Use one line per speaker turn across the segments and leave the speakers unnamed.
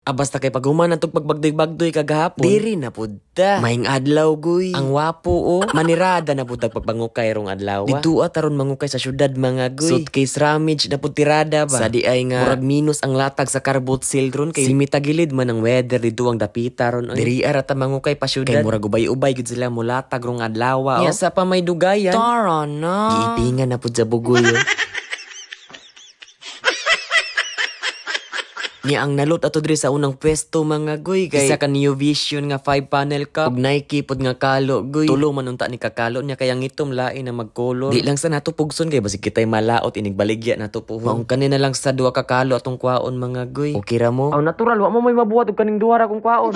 Basta kay paghuman tog pagbagdoy-bagdoy kagahapon. Diri na pud ta. Maing adlaw guy. Ang wapo o. Manirada na pud pagpangukay rong adlaw. Dito aron mangukay sa syudad mga guy. Suitcase ramage na pud tirada ba. Sa di ay nga murag minus ang latag sa carbot seal ron kay simitagilid man ang weather dito ang dapita ron. Diri ara ta mangukay pa syudad. Kay murag ubay-ubay gid sila mulatag rong adlaw. Nya sa pa may dugayan. Tara na. Giipingan na pud sa bugoy. Nya ang nalot ato diri sa unang pwesto mga guy kay isa ka New Vision nga 5-panel cup ug Nike pod nga kalo guy. Tulo man unta ni kakalo nya kay ang itom lain na magkolor. Di lang sa nato pugson kay basig kitay malaot inig baligya nato puhon. Maong kanina lang sa duha ka kalo atong kwaon mga guy. Okay ra mo? Natural wa mo may mabuhat og kaning duha ra kong kwaon.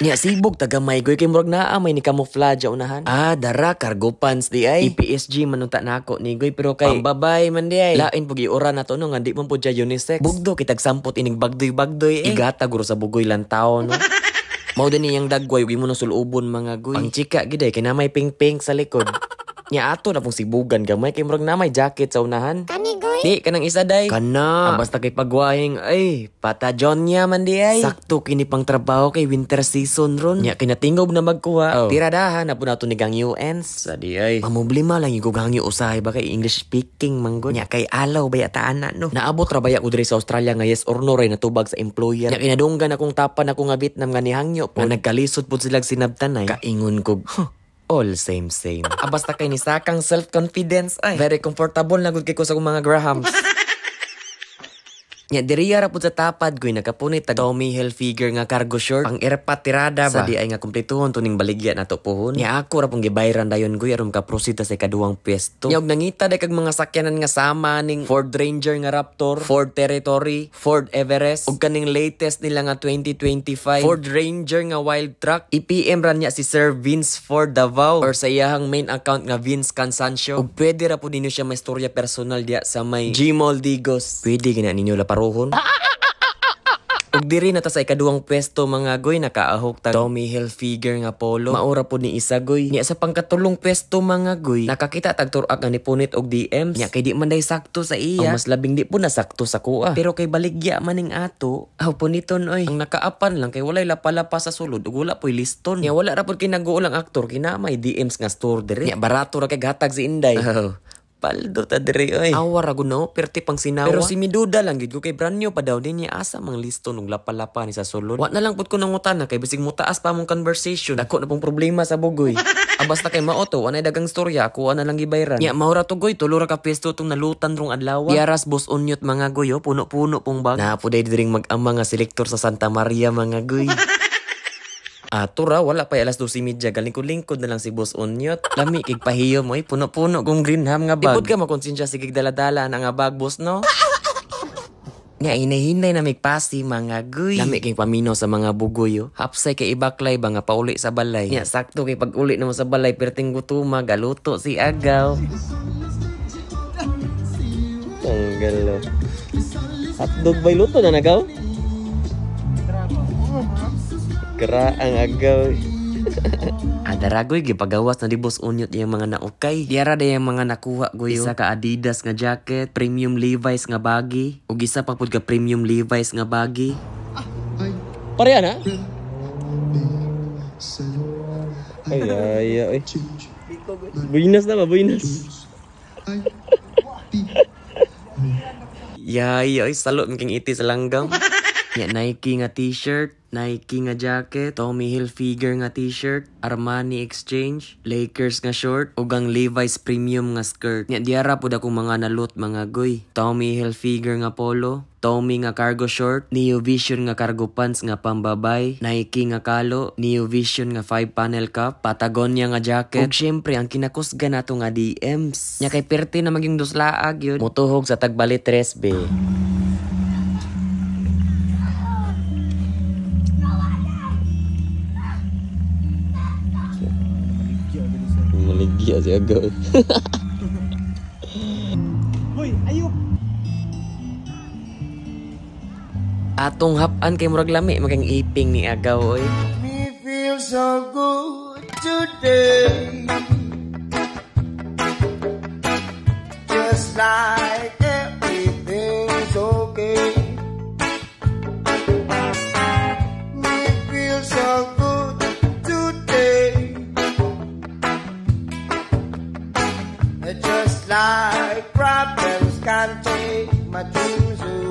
Nya sibog tagamay goy kay murag naa may ni camouflage unahan. Dara cargo pants di ay. EPSG man unta nako ni goy pero kay pambabay man di ay. Lain pug iura nato no nga di man pud unisex. Bugdo kitag sampot inig bagdoy igata guro sa bugoy lantaw no. Mao din niyang dagway ug imo no sulubon mga guy. Pang chika gid ay kay na may ping-ping sa likod. Nya ato na pong sibugan gamay kay murag na may jacket sa unahan.
Kani goy?
Di kanang isa day. Kana. Basta kay pagwahing ay pata John niya man di ay. Sakto kini pang trabaho kay winter season ron. Nya kinatingob na magkuha. Tiradahan na po nato ni gang UNs. Sa di ay. Mamublima lang yung gangyo usahay ba kay English speaking manggon. Nya kay alaw baya taana no. Naabot ra baya ko diri sa Australia nga yes or no ray natubag sa employer. Nya kinadunggan akong tapan ako nga Vietnam nga nihangyo po. Nagkalisod pud silang sinabtanay. Kaingon ko. All same. Basta kay ni sakang self-confidence ay. Very comfortable na gud kay ko sa akong mga grahams. Nya diri ra pud sa tapad goy nakapunit tag Tommy Hilfiger nga cargo short pang erpat tirada ba. Sa di ay nga kumpletuhon tuning baligya nato pohon. Nya ako ra pong gibayran dayon goy aron ka proceed sa ikaduhang pwesto. Nya og nangita day kag mga sakyanan nga sama ning Ford Ranger nga Raptor, Ford Territory, Ford Everest ug kaning latest nila nga 2025 Ford Ranger nga wild truck. IPM ra niya si Sir Vince Ford Davao or sa iyahang main account nga Vince Cansancio. Ug pwede ra pud ninyo siya may istorya personal diya sa may G Moldigos. Pwede gina ninyo la ug diri na ta sa ikaduhang pwesto mga goy nakaahok tag Tommy Hilfiger nga polo. Maura po ni isa goy. Nya sa pangkatulong pwesto mga goy nakakita tag turak nga nipunit og DMs. Nya kay di man day sakto sa iya. Mas labing di po na sakto sa kuha. Pero kay baligya maning ato. Puniton oy. Ang nakaapan lang kay walay lapalapa sa sulod ug wala po'y liston. Nya wala ra pud kinaguolang aktor kina may DMs nga store diri. Nya barato ra kay gatag si Inday. Paldo ta diri oy. Awar ra no, perti pang sinawa. Pero si Miduda lang gid ko kay brand new pa daw din niya asa mang listo nung lapalapa ni sa sulod. Wa na lang pud ko nangutan na kay bisig mo taas pa mong conversation. Dako na pong problema sa bugoy. Basta kay maoto anay dagang storya ako ana lang gibayran. Nya maura to goy tulo ra ka pwesto tong nalutan rong adlaw. Diaras Boss Unyot mga goyo puno-puno pong bag. Na puday diring mag-ama nga selektor sa Santa Maria mga goy. Tura, wala pa alas 12:30. Galingkod na lang si Boss Unyot. Lami, kig pahiyo mo, puno-puno kong greenham nga bag. Ipod ka makonsensya si kig daladala na nga bag, boss, no? Nga, hinay-hinay na may pasi, mga guy. Lami kay paminaw sa mga bugoy, hapsay kay ibaklay ba nga pauli sa balay. Nga, sakto kay pag-uli naman sa balay, perting gutuma, galuto si Agaw. Ang galo. Hotdog bay luto na nagaw? Kera ang agaw. Adaragoy gipagawas na di Boss Unyot yung mga naukay. Diara da yung mga nakuha goyo. Isa ka Adidas nga jacket, premium Levi's nga baggy, ug isa pa pud ka premium Levi's nga baggy. Pareha na? Ay. Buinas na ba? Buinas. Ay, salot mking iti sa langgam. Ya, Nike nga t-shirt, Nike nga jacket, Tommy Hilfiger nga t-shirt, Armani Exchange, Lakers nga short, ug ang Levi's premium nga skirt. Nya diara pud akong mga nalot mga goy. Tommy Hilfiger nga polo, Tommy nga cargo short, Neo Vision nga cargo pants nga pambabay, Nike nga kalo, Neo Vision nga 5-panel cup, Patagonia nga jacket, ug syempre ang kinakusga nato nga DMs. Nya kay perti na maging duslaag yun. Mutuhog sa tagbalit 3B. Maligya si Agaw.
Hoy, ayup!
Atong hapan kay murag lami magang iping ni Agaw oy.
Me feel so good today. Just like everything's okay. make my dreams away.